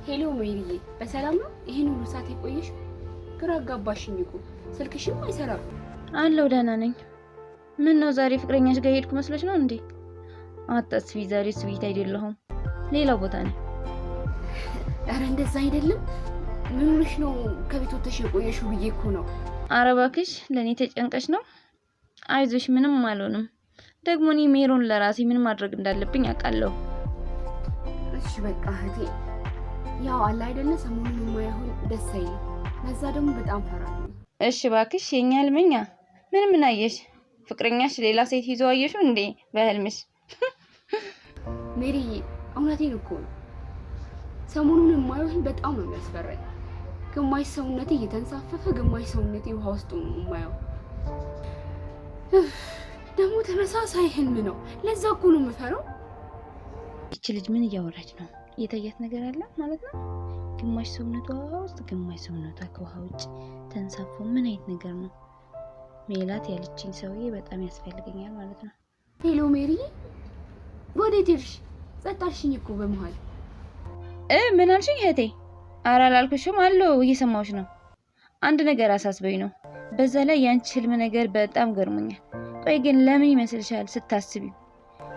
ሄሎ ሜሪዬ፣ በሰላም ነው? ይሄን ሁሉ ሰዓት የቆየሽ? ግራ አጋባሽኝ እኮ ስልክሽም አይሰራም። አለው ደህና ነኝ። ምን ነው ዛሬ ፍቅረኛሽ ጋር ሄድኩ መስሎሽ ነው እንዴ? አታስቢ፣ ዛሬ ስዊት አይደለሁም፣ ሌላ ቦታ ነኝ። አረ እንደዛ አይደለም። ምን ሆነሽ ነው ከቤት ወጥተሽ የቆየሽው ብዬ እኮ ነው። አረ እባክሽ ለኔ ተጨንቀሽ ነው። አይዞሽ፣ ምንም አልሆንም። ደግሞ እኔ ሜሮን ለራሴ ምን ማድረግ እንዳለብኝ አውቃለሁ። እሺ በቃ እህቴ፣ ያው አለ አይደለ ሰሞኑን የማይሆን ደስ አይልም። ለዛ ደግሞ በጣም ፈራለሁ። እሺ እባክሽ የኛ ህልመኛ ምን አየሽ? ፍቅረኛሽ ሌላ ሴት ይዞ አየሽው እንዴ በህልምሽ? ሜሪዬ እውነቴን እኮ ነው። ሰሞኑን የማይሆን በጣም ነው የሚያስፈራኝ። ግማሽ ሰውነቴ እየተንሳፈፈ ግማሽ ሰውነቴ ውሃ ውስጥ ነው የማየው። ደግሞ ተመሳሳይ ህልም ነው። ለዛ እኮ ነው የምፈራው። ይቺ ልጅ ምን እያወራች ነው? የታያት ነገር አለ ማለት ነው? ግማሽ ሰውነቷ ውሃ ውስጥ ግማሽ ሰውነቷ ከውሃ ውጭ ተንሳፎ ምን አይነት ነገር ነው? ሜላት ያለችኝ ሰውዬ በጣም ያስፈልገኛል ማለት ነው። ሄሎ ሜሪ፣ ወዴት ሄድሽ? ጸጣሽኝ እኮ በመሃል። ምን አልሽኝ እህቴ? ኧረ አላልኩሽም አለው፣ እየሰማሁሽ ነው። አንድ ነገር አሳስበኝ ነው። በዛ ላይ ያንቺ ህልም ነገር በጣም ገርሞኛል። ቆይ ግን ለምን ይመስልሻል ስታስቢው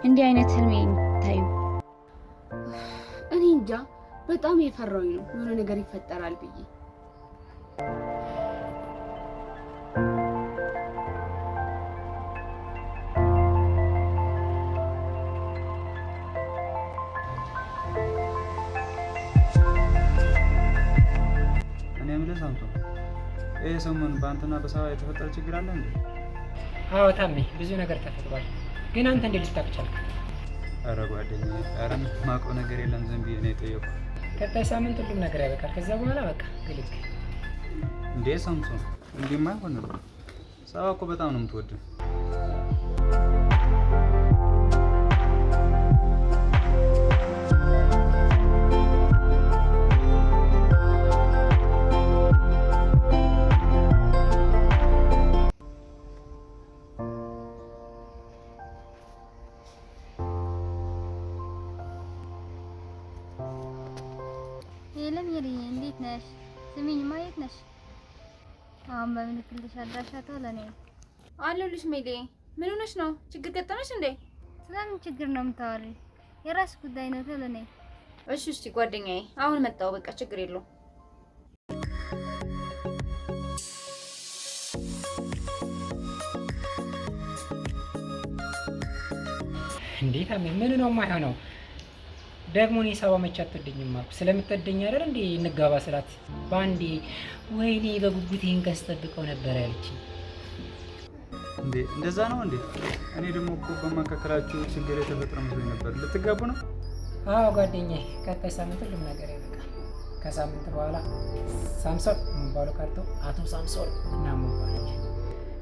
እንዲህ አይነት ህልም የምታዩ? እኔ እንጃ፣ በጣም የፈራሁኝ ነው የሆነ ነገር ይፈጠራል ብዬ። እኔ የምልህ ሳምሶን፣ ይሄ ሰሞን በአንተና በሳባ የተፈጠረ ችግር አለ እንዴ? አዎ ታሜ፣ ብዙ ነገር ተፈጥሯል። ግን አንተ እንዴት ልታውቅ ቻልክ? ኧረ ጓደኛዬ፣ ኧረ የማውቀው ነገር የለም፣ ዝም ብዬ ነው የጠየኩህ። ቀጣይ ሳምንት ሁሉም ነገር ያበቃል። ከዛ በኋላ በቃ ግልግ። እንዴ ሳምሶን፣ እንዲህማ አይሆንም። ሳባ እኮ በጣም ነው የምትወድህ። ሄለን የሪኝ እንዴት ነሽ? ስሚኝ ማየት ነሽ? አሁን በምልክልሽ አድራሻ ለኔ አለሁልሽ። ሜሌ ምን ሆነሽ ነው? ችግር ገጠመሽ እንዴ? ስለምን ችግር ነው የምታወሪው? የራስ ጉዳይ ነው ለኔ። እሺ ጓደኛዬ፣ አሁን መጣሁ። በቃ ችግር የለውም። እንዴት ታሜ፣ ምን ነው የማይሆነው? ደግሞ እኔ ሳባ መቼ አትወደኝም አልኩ። ስለምትወደኝ አይደል እንዴ እንጋባ ስላት ባንዴ ወይኔ በጉጉት ይሄን ከስጠብቀው ነበር ያለችኝ። እንዴ እንደዛ ነው እንዴ? እኔ ደግሞ እኮ በመካከላችሁ ችግር የተፈጠረ መስሎኝ ነበር። ልትጋቡ ነው? አዎ ጓደኛዬ፣ ቀጣይ ሳምንት ሁሉም ነገር ያበቃል። ከሳምንት በኋላ ሳምሶን የሚባለው ቀርቶ አቶ ሳምሶን ምናምን ማለት።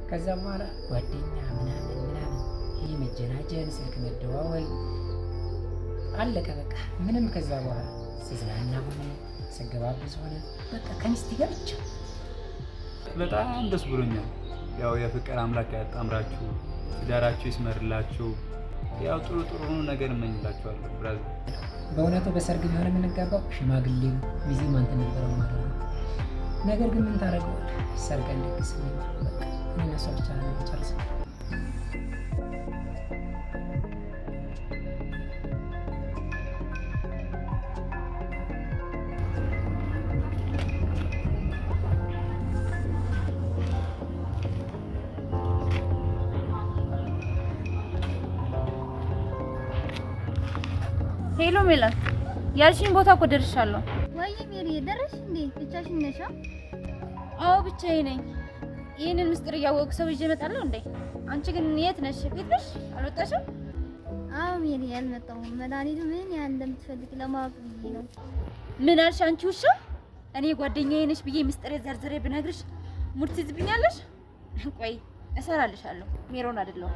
ከዛ በኋላ ጓደኛ ምናምን ይሄ መጀናጀን፣ ስልክ መደዋወል አለቀ በቃ። ምንም ከዛ በኋላ ስዝናና ሆነ ስገባብዝ ሆነ በቃ ከሚስት ጋር ብቻ። በጣም ደስ ብሎኛል። ያው የፍቅር አምላክ ያጣምራችሁ፣ ትዳራችሁ ይስመርላችሁ። ያው ጥሩ ነገር እመኝላችኋለሁ ብራዘር። በእውነቱ በሰርግ ቢሆን የምንጋባው ሽማግሌም ሚዜም አንተ ነበረው ማለት ነው። ነገር ግን ምን ታደርገዋለህ? ሰርግ እንደግስ በቃ እኔና እሷ ብቻ ነው የምንጨርሰው። ሄሎ ሜላት፣ ያልሽኝ ቦታ እኮ ደርሻለሁ። ወይ ሜሪ ደረሽ እንዴ? ብቻሽን ነሽ? አዎ ብቻዬ ነኝ። ይሄንን ምስጢር እያወቅሁ ሰው ይዤ እመጣለሁ እንዴ? አንቺ ግን የት ነሽ? ቤት ነሽ? አልወጣሽም? አዎ ሜሪ አልመጣሁም። መድኃኒቱ ምን ያህል እንደምትፈልግ ለማወቅ ብዬ ነው። ምን አልሽ አንቺ ውሻ? እኔ ጓደኛዬ ነሽ ብዬ ምስጢር ዘርዝሬ ብነግርሽ ሙድ ትይዝብኛለሽ? ቆይ እሰራልሻለሁ። ሜሮን አይደለሁም።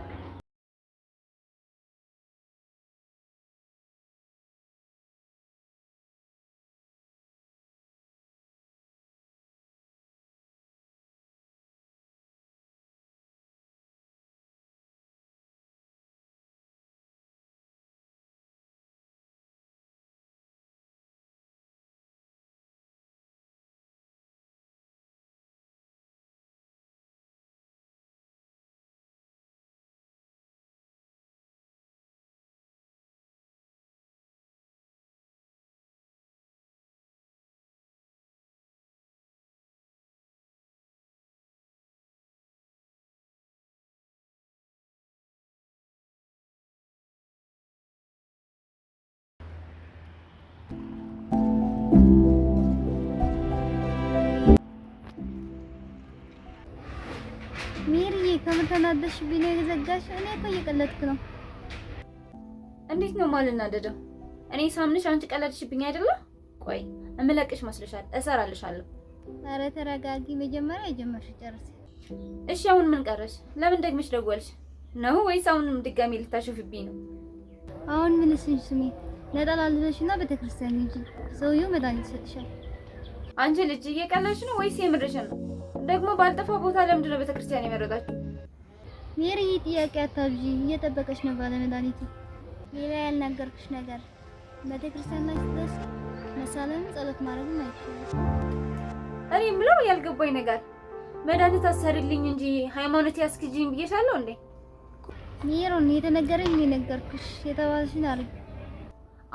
ተናደሽብኝ ነው የዘጋሽ? እኔ እኮ እየቀለድኩ ነው። እንዴት ነው ማልናደደው? እኔ ሳምንሽ አንቺ ቀለድሽብኝ አይደለ? ቆይ እምለቅሽ መስልሻል? እሰራልሻለሁ። ኧረ ተረጋጊ። መጀመሪያ የጀመርሽ ጨርሲ። እሺ አሁን ምን ቀረሽ? ለምን ደግመሽ ደወልሽ ነው ወይስ አሁንም ድጋሚ ልታሾፍብኝ ነው? አሁን ምን ስሚ፣ ነጠላ ልበሽና ቤተክርስቲያን ሂጂ። ሰውየው መድኃኒት ይሰጥሻል። አንቺ ልጅ እየቀለድሽ ነው ወይስ የምርሽን ነው? ደግሞ ባልጠፋ ቦታ ለምንድን ነው ቤተክርስቲያን የመረጣችሁ? ሜሪ ጥያቄ አታብዢ። እየጠበቀሽ ነው ባለ መድኃኒቱ። ሌላ ያልናገርኩሽ ነገር ቤተክርስቲያን ላይ ስትደርሺ መሳለም ጸሎት ማድረግም አይቻልም። እኔ የምለው ያልገባኝ ነገር መድኃኒት አሰርልኝ እንጂ ሃይማኖት ያስክጂኝ ብዬሻለሁ እንዴ? ሜሮን የተነገረኝ የነገርኩሽ የተባልሽን አድርጊ።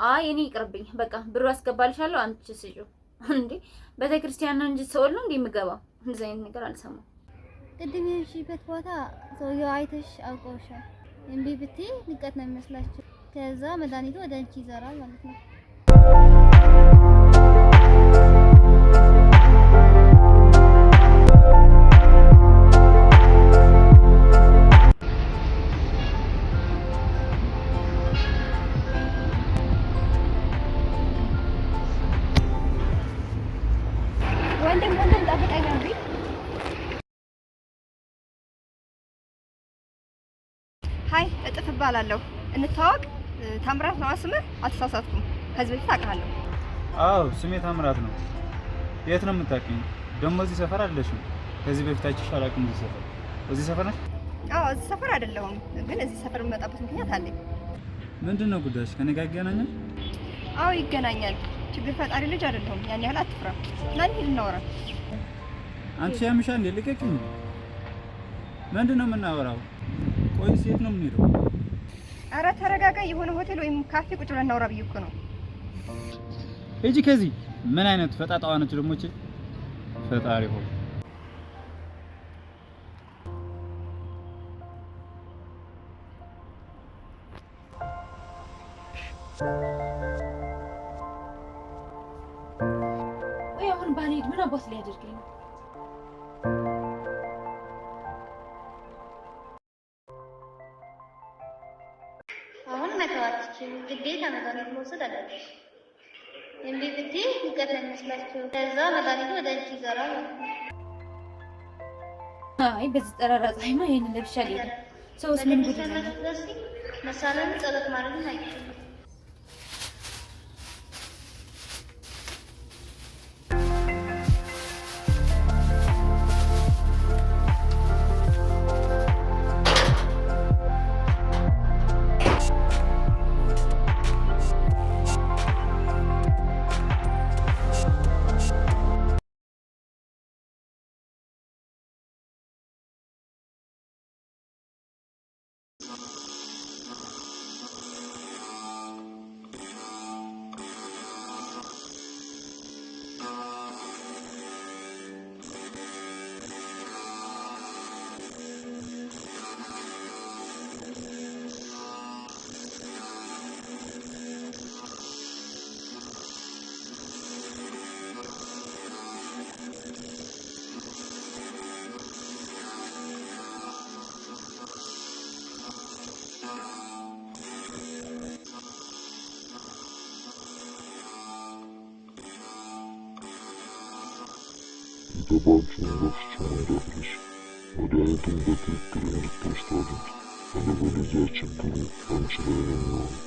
አይ እኔ ይቅርብኝ። በቃ ብሩ አስገባልሻለሁ። አንቺ ስጪው እንዴ። ቤተክርስቲያን ነው እንጂ ሰውል ነው እንዴ የምገባው? እንደዚህ አይነት ነገር አልሰማም። ቅድም የሄድሽበት ቦታ ሰውየው አይተሽ አውቀውሻል። እምቢ ብትይ ንቀት ነው የሚመስላችሁ። ከዛ መድኃኒቱ ወደ አንቺ ይዘራል ማለት ነው። ወንድም ጠብቀኝ እንዴ። ሀይ እጥፍ እባላለሁ። እንተዋወቅ። ታምራት ነው ስምህ? አልተሳሳትኩም። ከዚህ በፊት አውቃለሁ። አዎ ስሜ ታምራት ነው። የት ነው የምታውቂኝ? ደግሞ እዚህ ሰፈር አይደለሽም። ከዚህ በፊት አይቼሽ አላውቅም። እዚህ ሰፈር ነሽ? አዎ እዚህ ሰፈር አይደለሁም፣ ግን እዚህ ሰፈር የምመጣበት ምክንያት አለኝ። ምንድን ነው ጉዳይሽ? ከኔ ጋር ይገናኛል? አዎ ይገናኛል። ችግር ፈጣሪ ልጅ አይደለሁም። ያን ያህል አትፍራ። ና እንሂድ እናወራ። አንቺ ያምሻ እንዴ? ልቀቂኝ። ምንድን ነው የምናወራው? ቆይ የት ነው የምንሄደው? ኧረ ተረጋጋ። የሆነ ሆቴል ወይም ካፌ ቁጭ ብለን እናውራ ብዬሽ እኮ ነው። ሂጂ ከዚህ። ምን አይነት ፈጣጣዋ ነች ደግሞ እቺ? ፈጣሪ ሆይ ወይ አሁን ባልሄድ ምን አባስ ሊያደርገኝ ነው? አሁን መተዋትችን ግዴታ መድኃኒት መውሰድ አለብሽ። እምቢ ብትይ ንቀት ነው የሚመስላችሁ። ከዛ መድኃኒቱ ወደ አንቺ ይዘራል ማለት ነው። አይ በዚህ ጠራራ ፀሐይማ ይሄንን ለብሻ አልሄድም። ሰውስ ምን ጉድ ነው? መሳለም ጸሎት ማድረግም አይችልም። የተባልሽውን በፍጹም እንዳትረሺ። መድኃኒቱን በትክክል እንድትወስድ አድርጊ። አለበለዚያ ችግሩ አንቺ ላይ ነው የሚሆነው።